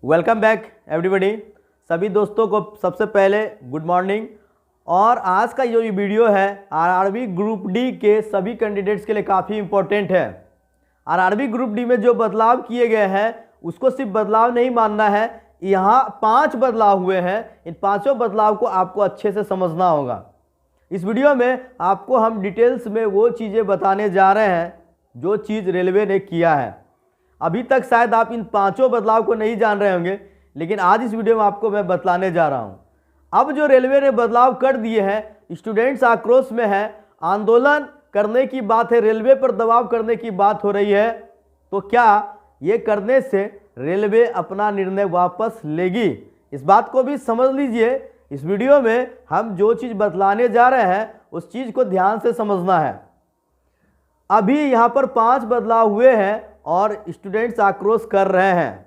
Welcome back everybody. सभी दोस्तों को सबसे पहले गुड मॉर्निंग। और आज का जो ये वीडियो है आरआरबी ग्रुप डी के सभी कैंडिडेट्स के लिए काफ़ी इम्पोर्टेंट है। आरआरबी ग्रुप डी में जो बदलाव किए गए हैं उसको सिर्फ बदलाव नहीं मानना है, यहाँ 5 बदलाव हुए हैं। इन पांचों बदलाव को आपको अच्छे से समझना होगा। इस वीडियो में आपको हम डिटेल्स में वो चीज़ें बताने जा रहे हैं जो चीज़ रेलवे ने किया है। अभी तक शायद आप इन पांचों बदलाव को नहीं जान रहे होंगे, लेकिन आज इस वीडियो में आपको मैं बतलाने जा रहा हूँ। अब जो रेलवे ने बदलाव कर दिए हैं, स्टूडेंट्स आक्रोश में है, आंदोलन करने की बात है, रेलवे पर दबाव करने की बात हो रही है। तो क्या ये करने से रेलवे अपना निर्णय वापस लेगी? इस बात को भी समझ लीजिए। इस वीडियो में हम जो चीज़ बतलाने जा रहे हैं उस चीज़ को ध्यान से समझना है। अभी यहाँ पर 5 बदलाव हुए हैं और स्टूडेंट्स आक्रोश कर रहे हैं।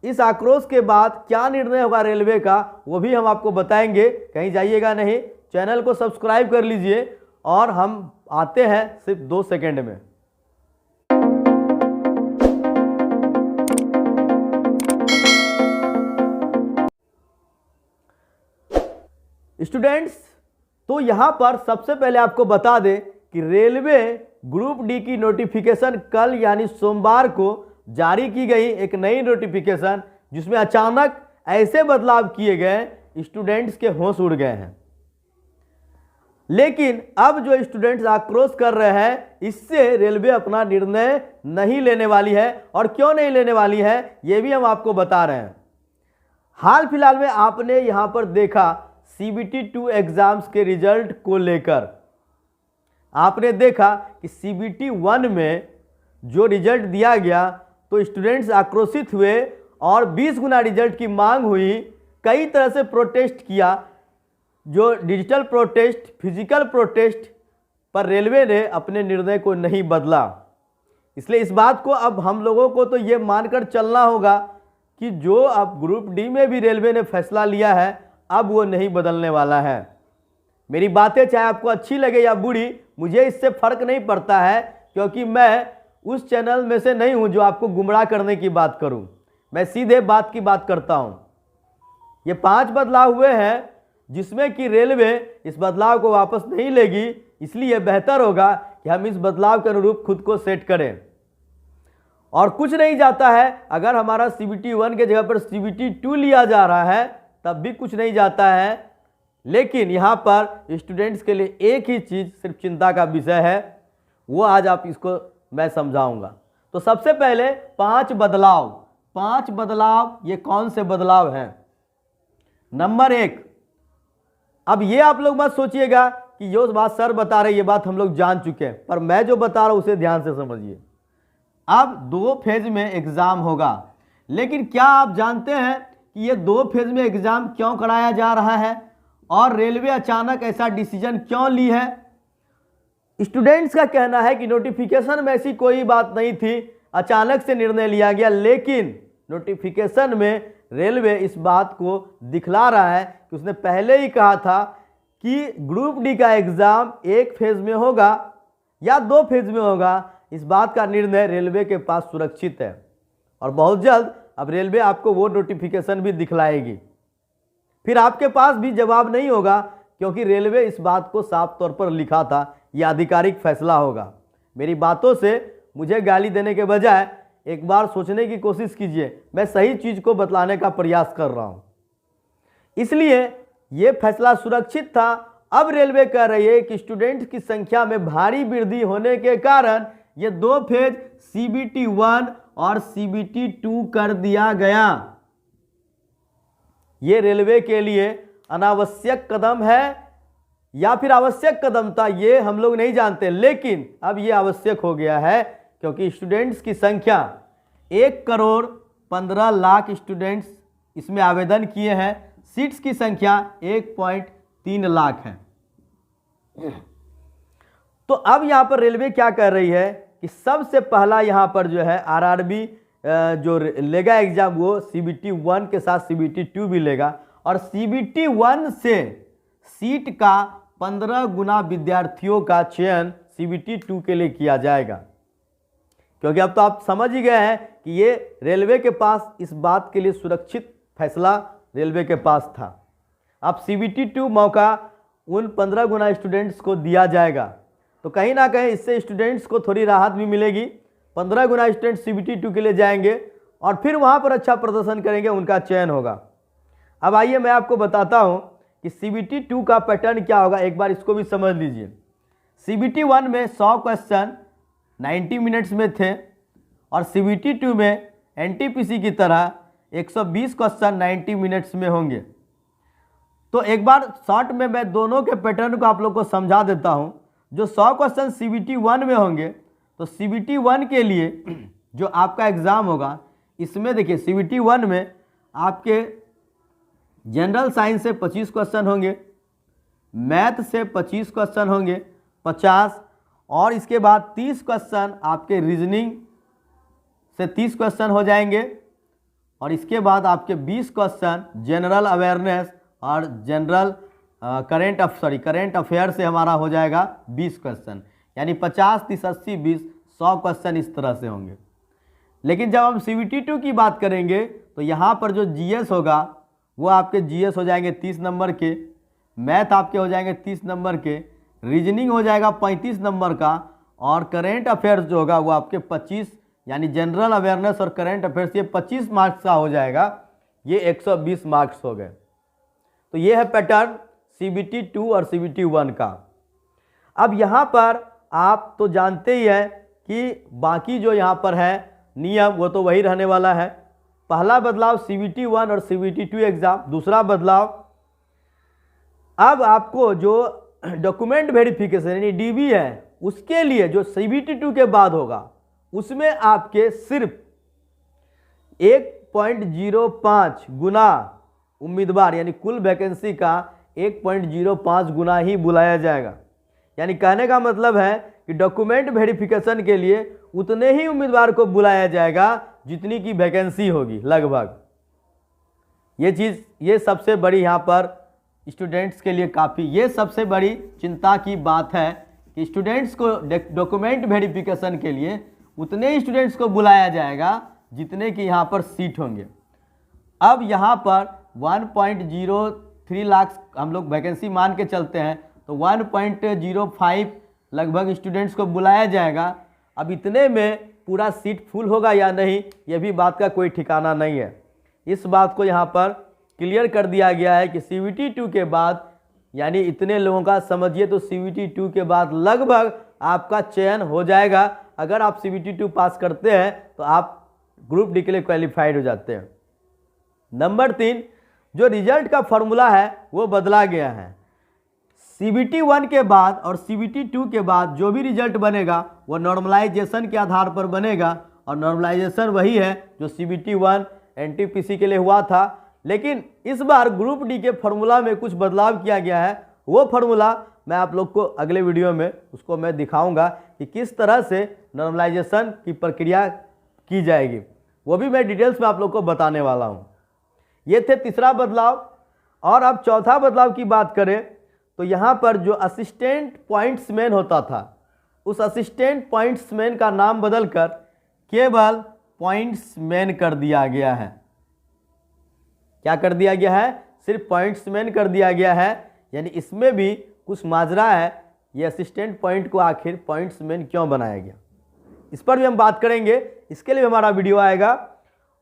इस आक्रोश के बाद क्या निर्णय होगा रेलवे का वो भी हम आपको बताएंगे। कहीं जाइएगा नहीं, चैनल को सब्सक्राइब कर लीजिए और हम आते हैं सिर्फ 2 सेकंड में। स्टूडेंट्स, तो यहाँ पर सबसे पहले आपको बता दें कि रेलवे ग्रुप डी की नोटिफिकेशन कल यानी सोमवार को जारी की गई। एक नई नोटिफिकेशन जिसमें अचानक ऐसे बदलाव किए गए, स्टूडेंट्स के होश उड़ गए हैं। लेकिन अब जो स्टूडेंट्स आक्रोश कर रहे हैं, इससे रेलवे अपना निर्णय नहीं लेने वाली है। और क्यों नहीं लेने वाली है ये भी हम आपको बता रहे हैं। हाल फिलहाल में आपने यहाँ पर देखा CBT 2 एग्जाम्स के रिजल्ट को लेकर आपने देखा कि CBT 1 में जो रिजल्ट दिया गया तो स्टूडेंट्स आक्रोशित हुए और 20 गुना रिजल्ट की मांग हुई। कई तरह से प्रोटेस्ट किया, जो डिजिटल प्रोटेस्ट, फिजिकल प्रोटेस्ट, पर रेलवे ने अपने निर्णय को नहीं बदला। इसलिए इस बात को अब हम लोगों को तो ये मानकर चलना होगा कि जो अब ग्रुप डी में भी रेलवे ने फैसला लिया है अब वो नहीं बदलने वाला है। मेरी बातें चाहे आपको अच्छी लगे या बुरी, मुझे इससे फर्क नहीं पड़ता है, क्योंकि मैं उस चैनल में से नहीं हूं जो आपको गुमराह करने की बात करूं। मैं सीधे बात की बात करता हूं। ये 5 बदलाव हुए हैं जिसमें कि रेलवे इस बदलाव को वापस नहीं लेगी। इसलिए बेहतर होगा कि हम इस बदलाव के अनुरूप खुद को सेट करें। और कुछ नहीं जाता है, अगर हमारा CBT 1 के जगह पर CBT 2 लिया जा रहा है तब भी कुछ नहीं जाता है। लेकिन यहाँ पर स्टूडेंट्स के लिए एक ही चीज़ सिर्फ चिंता का विषय है, वो आज आप इसको मैं समझाऊंगा। तो सबसे पहले 5 बदलाव ये कौन से बदलाव हैं? नंबर 1, अब ये आप लोग मत सोचिएगा कि जो बात सर बता रहे ये बात हम लोग जान चुके हैं, पर मैं जो बता रहा हूँ उसे ध्यान से समझिए। अब 2 फेज में एग्ज़ाम होगा, लेकिन क्या आप जानते हैं कि ये 2 फेज में एग्ज़ाम क्यों कराया जा रहा है और रेलवे अचानक ऐसा डिसीजन क्यों ली है? स्टूडेंट्स का कहना है कि नोटिफिकेशन में ऐसी कोई बात नहीं थी, अचानक से निर्णय लिया गया। लेकिन नोटिफिकेशन में रेलवे इस बात को दिखला रहा है कि उसने पहले ही कहा था कि ग्रुप डी का एग्ज़ाम 1 फेज में होगा या 2 फेज में होगा। इस बात का निर्णय रेलवे के पास सुरक्षित है और बहुत जल्द अब रेलवे आपको वो नोटिफिकेशन भी दिखलाएगी। फिर आपके पास भी जवाब नहीं होगा, क्योंकि रेलवे इस बात को साफ तौर पर लिखा था, यह आधिकारिक फैसला होगा। मेरी बातों से मुझे गाली देने के बजाय एक बार सोचने की कोशिश कीजिए। मैं सही चीज़ को बतलाने का प्रयास कर रहा हूँ, इसलिए ये फैसला सुरक्षित था। अब रेलवे कह रही है कि स्टूडेंट्स की संख्या में भारी वृद्धि होने के कारण ये 2 फेज CBT 1 और CBT 2 कर दिया गया। ये रेलवे के लिए अनावश्यक कदम है या फिर आवश्यक कदम था, ये हम लोग नहीं जानते, लेकिन अब ये आवश्यक हो गया है, क्योंकि स्टूडेंट्स की संख्या 1,15,00,000 स्टूडेंट्स इसमें आवेदन किए हैं। सीट्स की संख्या 1.3 लाख है। तो अब यहाँ पर रेलवे क्या कर रही है कि सबसे पहला यहाँ पर जो है आरआरबी जो लेगा एग्जाम वो CBT 1 के साथ CBT 2 भी लेगा, और CBT 1 से सीट का 15 गुना विद्यार्थियों का चयन CBT 2 के लिए किया जाएगा। क्योंकि अब तो आप समझ ही गए हैं कि ये रेलवे के पास इस बात के लिए सुरक्षित फैसला रेलवे के पास था। अब CBT 2 मौका उन 15 गुना स्टूडेंट्स को दिया जाएगा, तो कहीं ना कहीं इससे स्टूडेंट्स को थोड़ी राहत भी मिलेगी। 15 गुना स्टूडेंट CBT 2 के लिए जाएंगे और फिर वहाँ पर अच्छा प्रदर्शन करेंगे, उनका चयन होगा। अब आइए मैं आपको बताता हूँ कि CBT 2 का पैटर्न क्या होगा, एक बार इसको भी समझ लीजिए। CBT 1 में 100 क्वेश्चन 90 मिनट्स में थे और CBT 2 में NTPC की तरह 120 क्वेश्चन 90 मिनट्स में होंगे। तो एक बार शॉर्ट में मैं दोनों के पैटर्न को आप लोग को समझा देता हूं। जो 100 क्वेश्चन CBT 1 में होंगे, तो CBT 1 के लिए जो आपका एग्ज़ाम होगा, इसमें देखिए CBT 1 में आपके जनरल साइंस से 25 क्वेश्चन होंगे, मैथ से 25 क्वेश्चन होंगे 50, और इसके बाद 30 क्वेश्चन आपके रीजनिंग से 30 क्वेश्चन हो जाएंगे, और इसके बाद आपके 20 क्वेश्चन जनरल अवेयरनेस और जनरल करेंट अफेयर से हमारा हो जाएगा 20 क्वेश्चन, यानी 50, 30, 80, 20, 100 क्वेश्चन इस तरह से होंगे। लेकिन जब हम CBT 2 की बात करेंगे तो यहाँ पर जो GS होगा वो आपके GS हो जाएंगे 30 नंबर के, मैथ आपके हो जाएंगे 30 नंबर के, रीजनिंग हो जाएगा 35 नंबर का, और करेंट अफेयर्स जो होगा वो आपके 25, यानी जनरल अवेयरनेस और करेंट अफेयर्स ये 25 मार्क्स का हो जाएगा, ये 120 मार्क्स हो गए। तो ये है पैटर्न CBT 2 और CBT 1 का। अब यहाँ पर आप तो जानते ही हैं कि बाकी जो यहाँ पर है नियम वो तो वही रहने वाला है। पहला बदलाव CBT 1 और CBT 2 एग्ज़ाम। दूसरा बदलाव, अब आपको जो डॉक्यूमेंट वेरिफिकेशन यानी DV है, उसके लिए जो CBT 2 के बाद होगा उसमें आपके सिर्फ 1.05 गुना उम्मीदवार, यानी कुल वैकेंसी का 1.05 गुना ही बुलाया जाएगा। यानी कहने का मतलब है कि डॉक्यूमेंट वेरिफिकेशन के लिए उतने ही उम्मीदवार को बुलाया जाएगा जितनी की वैकेंसी होगी लगभग। ये सबसे बड़ी यहाँ पर स्टूडेंट्स के लिए काफ़ी, ये सबसे बड़ी चिंता की बात है कि स्टूडेंट्स को डॉक्यूमेंट वेरिफिकेशन के लिए उतने ही स्टूडेंट्स को बुलाया जाएगा जितने की यहाँ पर सीट होंगे। अब यहाँ पर 1.03 लाख हम लोग वैकेंसी मान के चलते हैं, तो 1.05 लगभग स्टूडेंट्स को बुलाया जाएगा। अब इतने में पूरा सीट फुल होगा या नहीं, ये भी बात का कोई ठिकाना नहीं है। इस बात को यहाँ पर क्लियर कर दिया गया है कि CBT 2 के बाद, यानी इतने लोगों का समझिए तो CBT 2 के बाद लगभग आपका चयन हो जाएगा। अगर आप CBT 2 पास करते हैं तो आप ग्रुप डी के लिए क्वालिफाइड हो जाते हैं। नंबर 3, जो रिजल्ट का फॉर्मूला है वो बदला गया है। CBT 1 के बाद और CBT 2 के बाद जो भी रिजल्ट बनेगा वो नॉर्मलाइजेशन के आधार पर बनेगा, और नॉर्मलाइजेशन वही है जो CBT 1 NTPC के लिए हुआ था। लेकिन इस बार ग्रुप डी के फॉर्मूला में कुछ बदलाव किया गया है। वो फॉर्मूला मैं आप लोग को अगले वीडियो में उसको मैं दिखाऊंगा कि किस तरह से नॉर्मलाइजेशन की प्रक्रिया की जाएगी, वो भी मैं डिटेल्स में आप लोग को बताने वाला हूँ। ये थे तीसरा बदलाव। और अब चौथा बदलाव की बात करें तो यहाँ पर जो असिस्टेंट पॉइंट्समैन होता था, उस असिस्टेंट पॉइंट्समैन का नाम बदलकर केवल पॉइंट्समैन कर दिया गया है। क्या कर दिया गया है? सिर्फ पॉइंट्समैन कर दिया गया है। यानी इसमें भी कुछ माजरा है, ये असिस्टेंट पॉइंट को आखिर पॉइंट्समैन क्यों बनाया गया, इस पर भी हम बात करेंगे। इसके लिए हमारा वीडियो आएगा।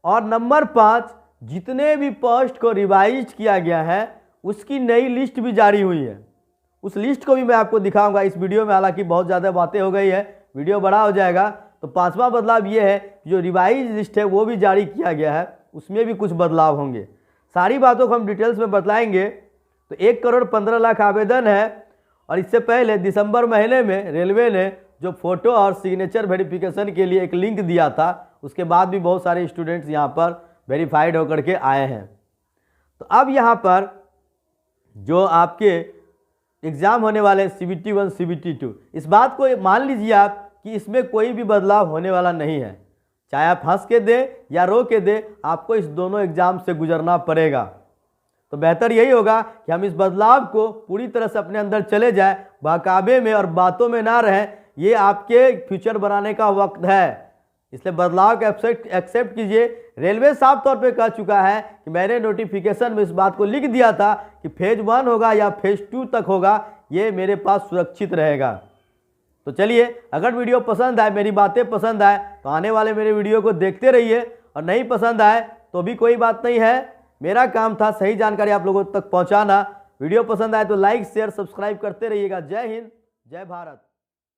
और नंबर 5, जितने भी पोस्ट को रिवाइज किया गया है उसकी नई लिस्ट भी जारी हुई है। उस लिस्ट को भी मैं आपको दिखाऊंगा इस वीडियो में। हालांकि बहुत ज़्यादा बातें हो गई है, वीडियो बड़ा हो जाएगा। तो 5वां बदलाव ये है कि जो रिवाइज लिस्ट है वो भी जारी किया गया है, उसमें भी कुछ बदलाव होंगे। सारी बातों को हम डिटेल्स में बतलाएंगे। तो 1,15,00,000 आवेदन है, और इससे पहले दिसंबर महीने में रेलवे ने जो फ़ोटो और सिग्नेचर वेरिफिकेशन के लिए एक लिंक दिया था, उसके बाद भी बहुत सारे स्टूडेंट्स यहाँ पर वेरीफाइड होकर के आए हैं। तो अब यहाँ पर जो आपके एग्ज़ाम होने वाले CBT 1 CBT 2, इस बात को मान लीजिए आप कि इसमें कोई भी बदलाव होने वाला नहीं है। चाहे आप हंस के दें या रो के दें, आपको इस दोनों एग्ज़ाम से गुजरना पड़ेगा। तो बेहतर यही होगा कि हम इस बदलाव को पूरी तरह से अपने अंदर चले जाए, बहकावे में और बातों में ना रहें। ये आपके फ्यूचर बनाने का वक्त है। इसलिए बदलाव को एक्सेप्ट कीजिए। रेलवे साफ तौर पे कह चुका है कि मैंने नोटिफिकेशन में इस बात को लिख दिया था कि फेज 1 होगा या फेज 2 तक होगा, ये मेरे पास सुरक्षित रहेगा। तो चलिए, अगर वीडियो पसंद आए, मेरी बातें पसंद आए, तो आने वाले मेरे वीडियो को देखते रहिए, और नहीं पसंद आए तो भी कोई बात नहीं है, मेरा काम था सही जानकारी आप लोगों तक पहुंचाना। वीडियो पसंद आए तो लाइक शेयर सब्सक्राइब करते रहिएगा। जय हिंद, जय भारत।